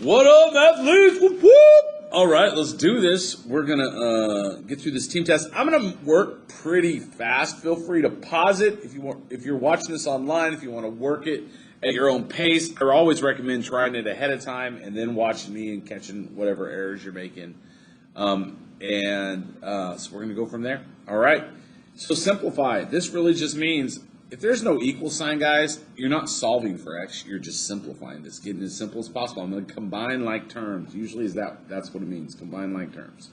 What up, athletes? Whoop, whoop. All right, let's do this. We're going to get through this team test. I'm going to work pretty fast. Feel free to pause it if you're watching this online, if you want to work it at your own pace. I always recommend trying it ahead of time and then watching me and catching whatever errors you're making. So we're going to go from there. All right. So simplify. This really just means if there's no equal sign, guys, you're not solving for x. You're just simplifying this, getting it as simple as possible. I'm going to combine like terms. Usually that's what it means, combine like terms.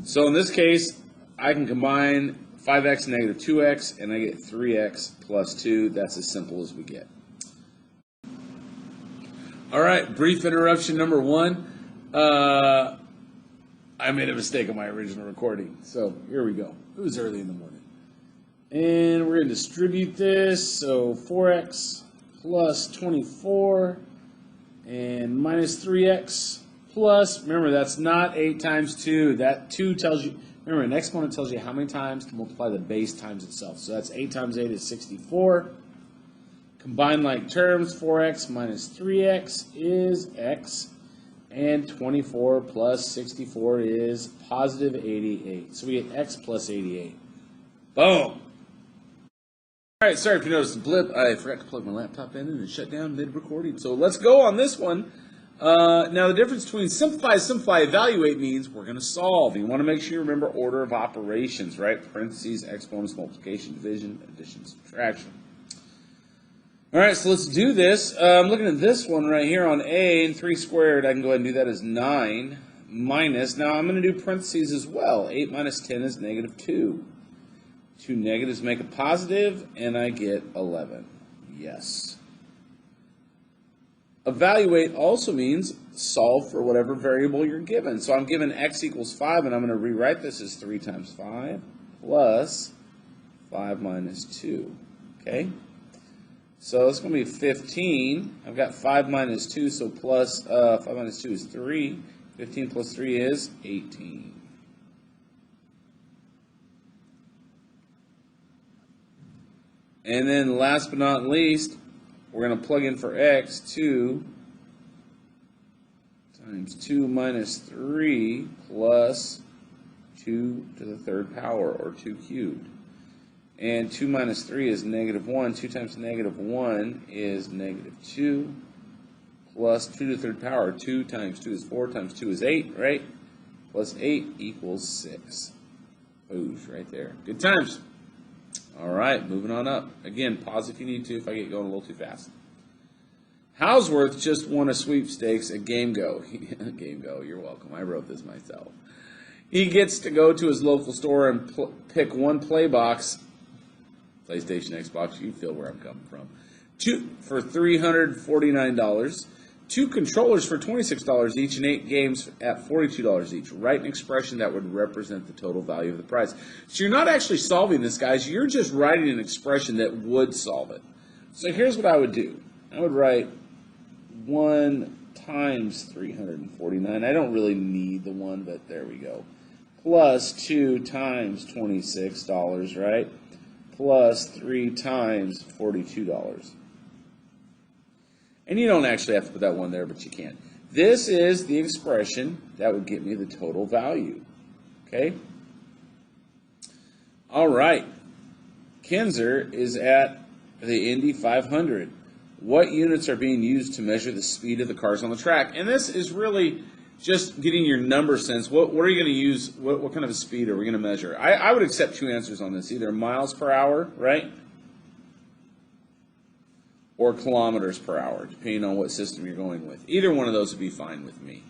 So in this case, I can combine 5x and negative 2x, and I get 3x plus 2. That's as simple as we get. All right, brief interruption number 1. I made a mistake on my original recording, so here we go. It was early in the morning. And we're going to distribute this, so 4x plus 24 and minus 3x plus, remember that's not 8 times 2, that 2 tells you, remember an exponent tells you how many times to multiply the base times itself, so that's 8 times 8 is 64. Combine like terms, 4x minus 3x is x. And 24 plus 64 is positive 88. So we get x plus 88. Boom. All right, sorry if you noticed the blip. I forgot to plug my laptop in and it shut down mid-recording. So let's go on this one. Now the difference between simplify, evaluate means we're going to solve. You want to make sure you remember order of operations, right? Parentheses, exponents, multiplication, division, addition, subtraction. All right, so let's do this. I'm looking at this one right here on A, and 3 squared, I can go ahead and do that as 9 minus. Now, I'm going to do parentheses as well. 8 minus 10 is negative 2. 2 negatives make a positive, and I get 11. Yes. Evaluate also means solve for whatever variable you're given. So I'm given x equals 5, and I'm going to rewrite this as 3 times 5 plus 5 minus 2. Okay? So it's going to be 15. I've got 5 minus 2, so plus 5 minus 2 is 3. 15 plus 3 is 18. And then last but not least, we're going to plug in for x 2 times 2 minus 3 plus 2 to the third power, or 2 cubed. And 2 minus 3 is negative 1. 2 times negative 1 is negative 2. Plus 2 to the third power. 2 times 2 is 4 times 2 is 8, right? Plus 8 equals 6. Boosh, right there. Good times. All right, moving on up. Again, pause if you need to if I get going a little too fast. Houseworth just won a sweepstakes at GameGo. GameGo, you're welcome. I wrote this myself. He gets to go to his local store and pick one play box. PlayStation, Xbox, you feel where I'm coming from. For $349, 2 controllers for $26 each, and 8 games at $42 each. Write an expression that would represent the total value of the price. So you're not actually solving this, guys. You're just writing an expression that would solve it. So here's what I would do. I would write 1 times 349. I don't really need the 1, but there we go. Plus 2 times $26, right? Plus 3 times $42. And you don't actually have to put that 1 there, but you can. This is the expression that would get me the total value. Okay? All right. Kinzer is at the Indy 500. What units are being used to measure the speed of the cars on the track? And this is really just getting your number sense. What are you going to use? What kind of a speed are we going to measure? I would accept 2 answers on this. Either miles per hour, right? Or kilometers per hour, depending on what system you're going with. Either one of those would be fine with me.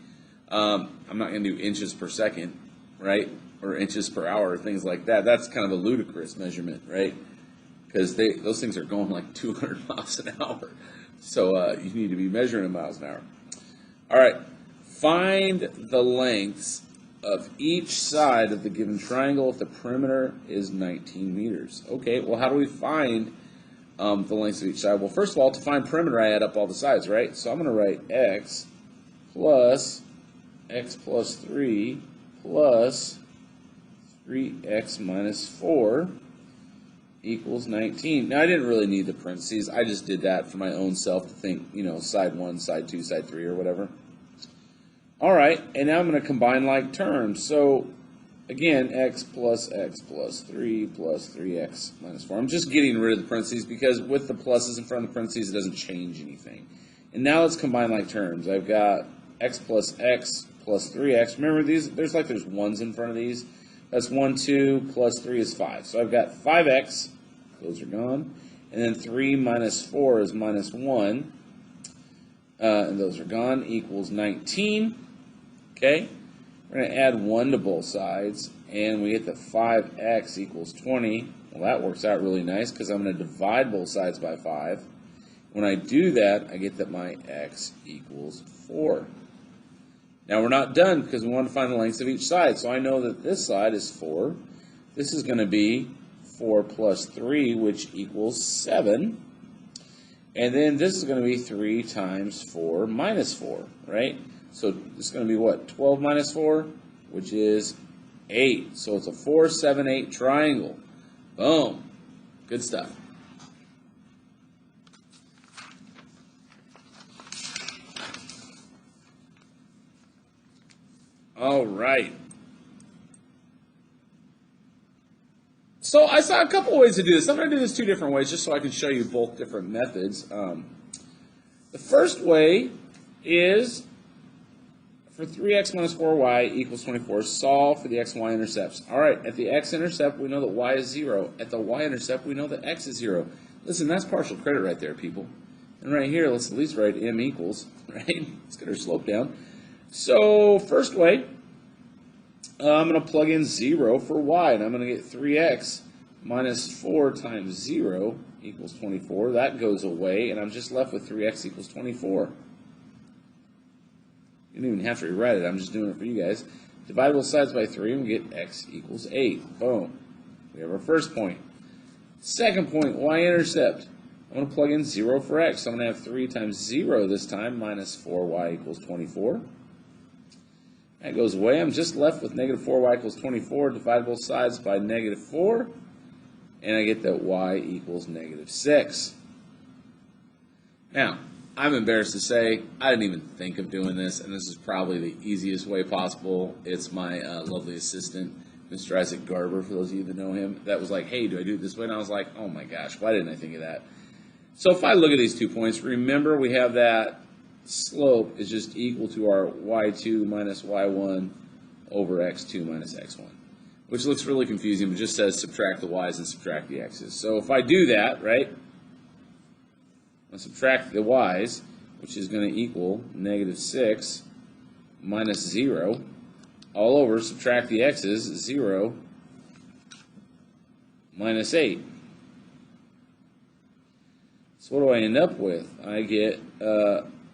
I'm not going to do inches per second, right? Or inches per hour, or things like that. That's kind of a ludicrous measurement, right? Because those things are going like 200 miles an hour. So you need to be measuring in miles an hour. All right. Find the lengths of each side of the given triangle if the perimeter is 19 meters. Okay, well, how do we find the lengths of each side? Well, first of all, to find perimeter, I add up all the sides, right? So I'm going to write x plus 3 plus 3x minus 4 equals 19. Now, I didn't really need the parentheses. I just did that for my own self to think, you know, side 1, side 2, side 3, or whatever. All right, and now I'm going to combine like terms. So, again, x plus 3 plus 3x minus 4. I'm just getting rid of the parentheses because with the pluses in front of the parentheses, it doesn't change anything. And now let's combine like terms. I've got x plus 3x. Remember, there's ones in front of these. That's 1, 2, plus 3 is 5. So I've got 5x, those are gone. And then 3 minus 4 is minus 1. And those are gone, equals 19. Okay? We're going to add 1 to both sides. And we get that 5x equals 20. Well, that works out really nice because I'm going to divide both sides by 5. When I do that, I get that my x equals 4. Now, we're not done because we want to find the lengths of each side. So I know that this side is 4. This is going to be 4 plus 3, which equals 7. And then this is going to be 3 times 4 minus 4, right? So this is going to be what? 12 minus 4, which is 8. So it's a 4, 7, 8 triangle. Boom. Good stuff. All right. So I saw a couple ways to do this. I'm going to do this 2 different ways just so I can show you both different methods. The first way is for 3x minus 4y equals 24, solve for the x and y intercepts. All right, at the x-intercept, we know that y is 0. At the y-intercept, we know that x is 0. Listen, that's partial credit right there, people. And right here, let's at least write m equals, right? Let's get our slope down. So, first way, I'm going to plug in 0 for y, and I'm going to get 3x minus 4 times 0 equals 24. That goes away, and I'm just left with 3x equals 24. You don't even have to rewrite it. I'm just doing it for you guys. Divide both sides by 3, and we get x equals 8. Boom. We have our first point. Second point, y-intercept. I'm going to plug in 0 for x. So I'm going to have 3 times 0 this time, minus 4y equals 24. That goes away. I'm just left with negative 4y equals 24. Divide both sides by negative 4. And I get that y equals negative 6. Now, I'm embarrassed to say, I didn't even think of doing this, and this is probably the easiest way possible. It's my lovely assistant, Mr. Isaac Garber, for those of you that know him, that was like, hey, do I do it this way? And I was like, oh my gosh, why didn't I think of that? So if I look at these 2 points, remember we have that slope is just equal to our y2 minus y1 over x2 minus x1, which looks really confusing, but just says subtract the y's and subtract the x's. So if I do that, right, I'm going to subtract the y's, which is going to equal negative 6 minus 0, all over, subtract the x's, 0 minus 8. So what do I end up with? I get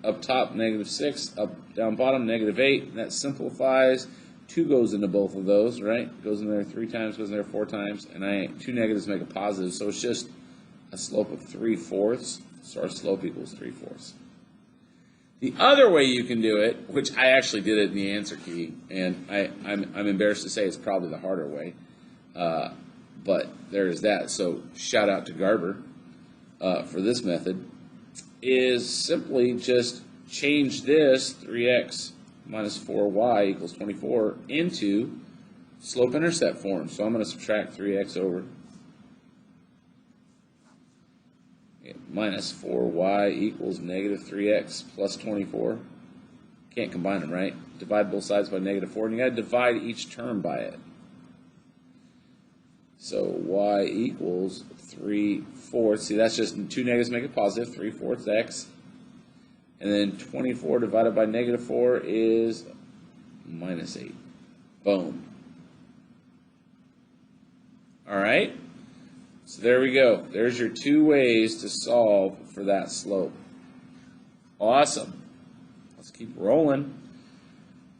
up top negative 6, down bottom negative 8, and that simplifies. 2 goes into both of those, right? Goes in there 3 times, goes in there 4 times, and 2 negatives make a positive, so it's just a slope of 3/4, so our slope equals 3/4. The other way you can do it, which I actually did it in the answer key, and I'm embarrassed to say it's probably the harder way, but there is that, so shout out to Garber for this method, is simply just change this 3x minus 4y equals 24 into slope-intercept form. So I'm going to subtract 3x over minus 4y equals negative 3x plus 24. Can't combine them, right? Divide both sides by negative 4, and you got to divide each term by it. So y equals 3/4. See, that's just 2 negatives make it positive, 3/4 x. And then 24 divided by negative 4 is minus 8. Boom. All right? So there we go. There's your 2 ways to solve for that slope. Awesome. Let's keep rolling.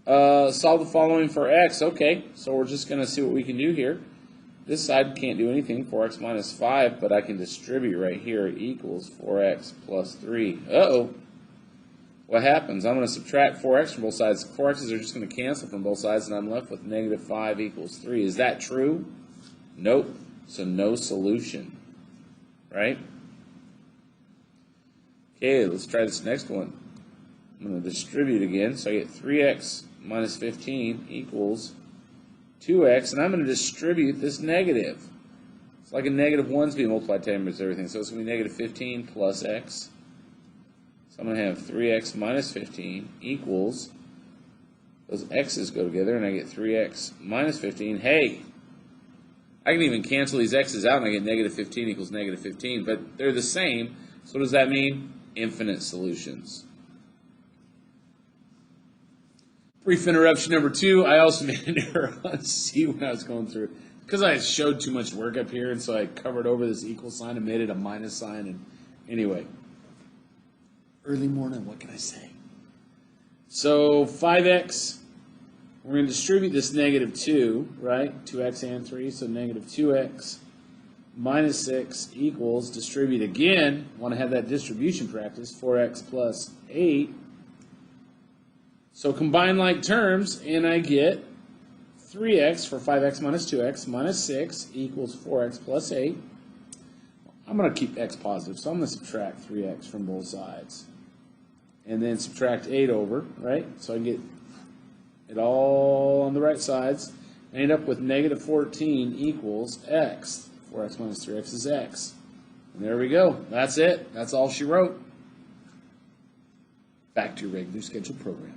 Solve the following for x. Okay, so we're just going to see what we can do here. This side can't do anything, 4x minus 5, but I can distribute right here equals 4x plus 3. Uh-oh. What happens? I'm going to subtract 4x from both sides. 4x's are just going to cancel from both sides, and I'm left with negative 5 equals 3. Is that true? Nope. So no solution, right? Okay, let's try this next one. I'm going to distribute again, so I get 3x minus 15 equals 2x, and I'm going to distribute this negative. It's like a negative 1's being multiplied times everything, so it's going to be negative 15 plus x. So I'm going to have 3x minus 15 equals, those x's go together, and I get 3x minus 15. Hey, I can even cancel these x's out, and I get negative 15 equals negative 15, but they're the same, so what does that mean? Infinite solutions. Brief interruption number 2. I also made an error on C when I was going through. Because I showed too much work up here, and so I covered over this equal sign and made it a minus sign. And anyway, early morning, what can I say? So 5x, we're going to distribute this negative 2, right? 2x and 3, so negative 2x minus 6 equals, distribute again, want to have that distribution practice, 4x plus 8. So combine like terms, and I get 3x for 5x minus 2x minus 6 equals 4x plus 8. I'm going to keep x positive, so I'm going to subtract 3x from both sides. And then subtract 8 over, right? So I get it all on the right sides. I end up with negative 14 equals x. 4x minus 3x is x. And there we go. That's it. That's all she wrote. Back to your regular scheduled program.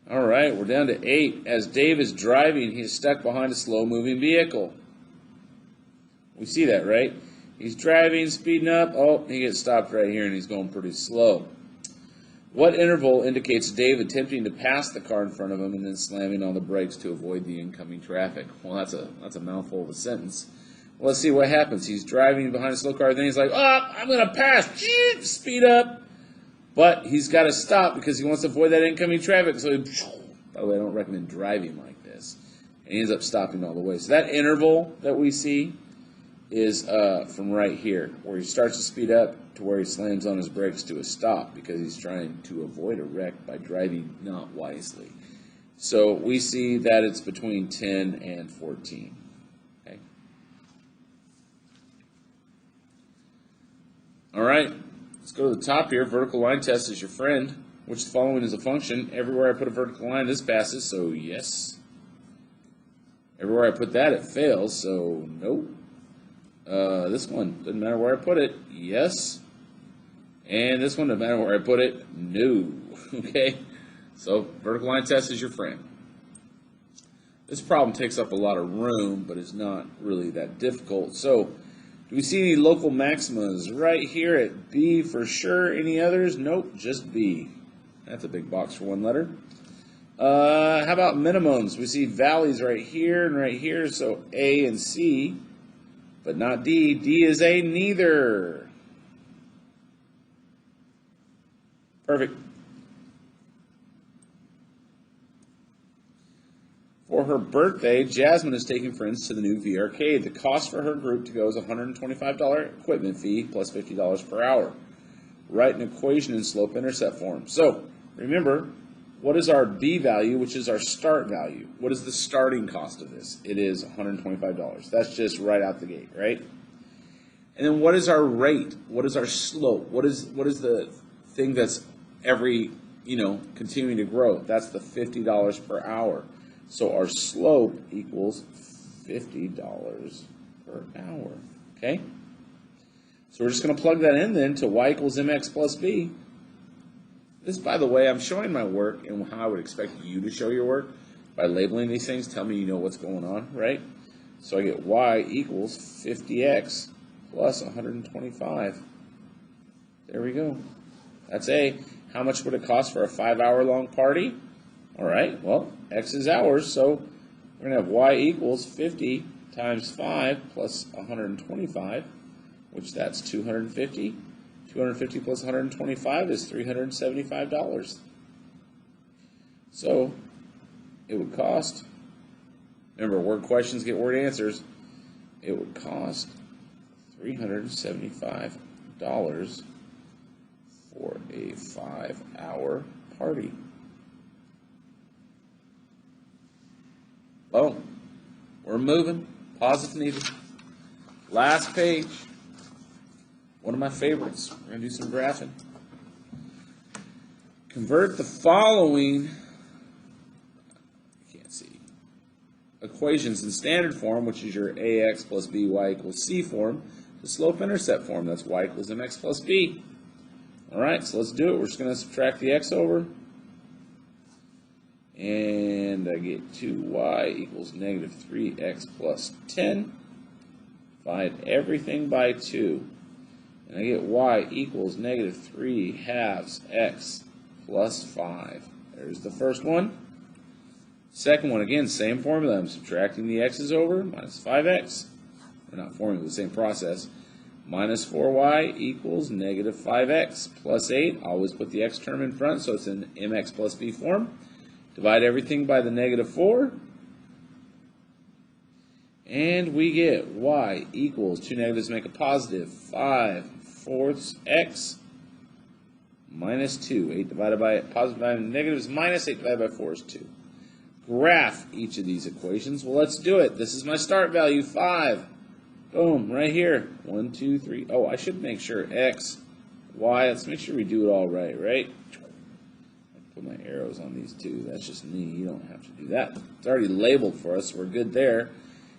All right, we're down to 8. As Dave is driving, he is stuck behind a slow-moving vehicle. We see that, right? He's driving, speeding up. Oh, he gets stopped right here, and he's going pretty slow. What interval indicates Dave attempting to pass the car in front of him and then slamming on the brakes to avoid the incoming traffic? Well, that's a mouthful of a sentence. Well, let's see what happens. He's driving behind a slow car, then he's like, oh, I'm going to pass. Speed up. But he's got to stop because he wants to avoid that incoming traffic. So, by the way, I don't recommend driving like this. And he ends up stopping all the way. So that interval that we see is from right here, where he starts to speed up to where he slams on his brakes to a stop because he's trying to avoid a wreck by driving not wisely. So we see that it's between 10 and 14. Okay. All right, let's go to the top here. Vertical line test is your friend. Which the following is a function. Everywhere I put a vertical line, this passes, so yes. Everywhere I put that, it fails, so nope. This one, doesn't matter where I put it, yes. And this one, doesn't matter where I put it, no. Okay? So, vertical line test is your friend. This problem takes up a lot of room, but it's not really that difficult. So, do we see any local maximas? Right here at B for sure. Any others? Nope, just B. That's a big box for one letter. How about minimums? We see valleys right here and right here, so A and C. But not D. D is a neither. Perfect. For her birthday, Jasmine is taking friends to the new V Arcade. The cost for her group to go is $125 equipment fee plus $50 per hour. Write an equation in slope-intercept form. So, remember, what is our B value, which is our start value? What is the starting cost of this? It is $125. That's just right out the gate, right? And then what is our rate? What is our slope? What is the thing that's continuing to grow? That's the $50 per hour. So our slope equals $50 per hour, okay? So we're just going to plug that in then to y equals mx plus b. This, by the way, I'm showing my work and how I would expect you to show your work. By labeling these things, tell me you know what's going on, right? So I get y equals 50x plus 125. There we go. That's A. How much would it cost for a 5-hour-long party? All right, well, x is hours, so we're going to have y equals 50 times 5 plus 125, which that's 250. 250 plus 125 is $375. So it would cost, remember, word questions get word answers, it would cost $375 for a 5-hour party. Well, we're moving. Pause if needed. Last page. One of my favorites. We're going to do some graphing. Convert the following, I can't see, equations in standard form, which is your ax plus by equals c form, to slope-intercept form. That's y equals mx plus b. All right, so let's do it. We're just going to subtract the x over. And I get 2y equals negative 3x plus 10. Divide everything by 2. And I get y equals negative 3 halves x plus 5. There's the first one. Second one, again, same formula. I'm subtracting the x's over, minus 5x. We're not forming the same process. Minus 4y equals negative 5x plus 8. Always put the x term in front, so it's in mx plus b form. Divide everything by the negative 4. And we get y equals, two negatives make a positive, 5/4 x minus 2. 8 divided by positive divided by negative is minus, 8 divided by 4 is 2. Graph each of these equations. Well, let's do it. This is my start value, 5. Boom, right here. 1, 2, 3. Oh, I should make sure x, y. Let's make sure we do it all right, right? Put my arrows on these two. That's just me. You don't have to do that. It's already labeled for us, so we're good there.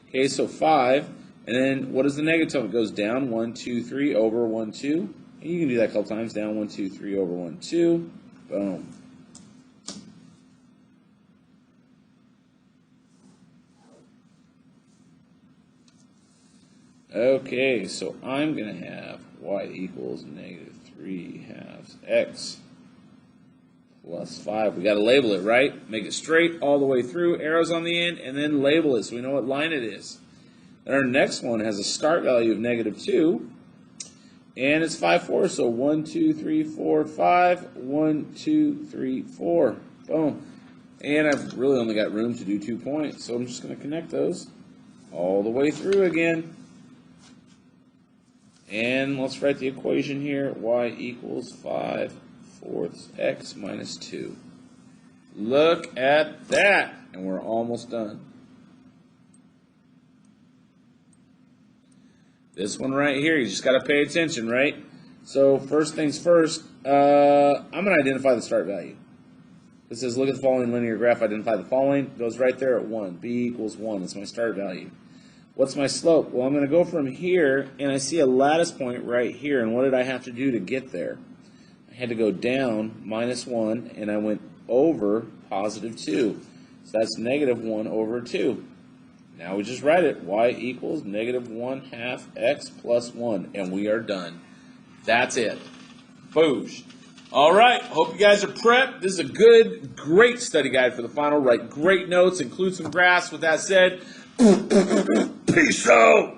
Okay, so 5. And then what is the negative? It goes down 1, 2, 3 over 1, 2. And you can do that a couple times. Down 1, 2, 3 over 1, 2. Boom. Okay, so I'm going to have y equals negative 3 halves x plus 5. We got to label it, right? Make it straight all the way through, arrows on the end, and then label it so we know what line it is. Then our next one has a start value of negative 2, and it's 5/4, so 1, 2, 3, 4, 5, 1, 2, 3, 4. Boom. And I've really only got room to do 2 points, so I'm just going to connect those all the way through again. And let's write the equation here, y equals 5/4 x minus 2. Look at that, and we're almost done. This one right here, you just got to pay attention, right? So first things first, I'm going to identify the start value. It says, look at the following linear graph, identify the following. It goes right there at 1. B equals 1. That's my start value. What's my slope? Well, I'm going to go from here, and I see a lattice point right here. And what did I have to do to get there? I had to go down minus 1, and I went over positive 2. So that's negative 1 over 2. Now we just write it. Y equals negative 1/2 x plus 1. And we are done. That's it. Boosh. All right. Hope you guys are prepped. This is a good, great study guide for the final. Write great notes. Include some graphs. With that said, peace out.